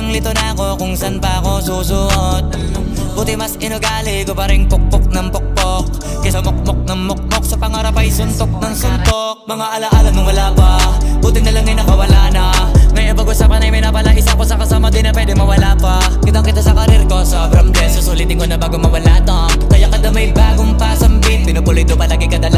Litong lito na ako kung san pa ako susuot. Buti mas inugali ko pa rin pukpok ng pukpok kesa mokmok ng mokmok, sa pangarap ay suntok ng suntok. Mga alaala nung wala pa, buti na lang ay nakawala na. Ngayon pag-usapan ay may napala isa ko sa kasama, di na pwede mawala pa. Kitang kita sa karir ko, sobrang bless. Susulitin ko na bago mawala to. Kaya kada may bagong pasang beat, pinupulido palagi kada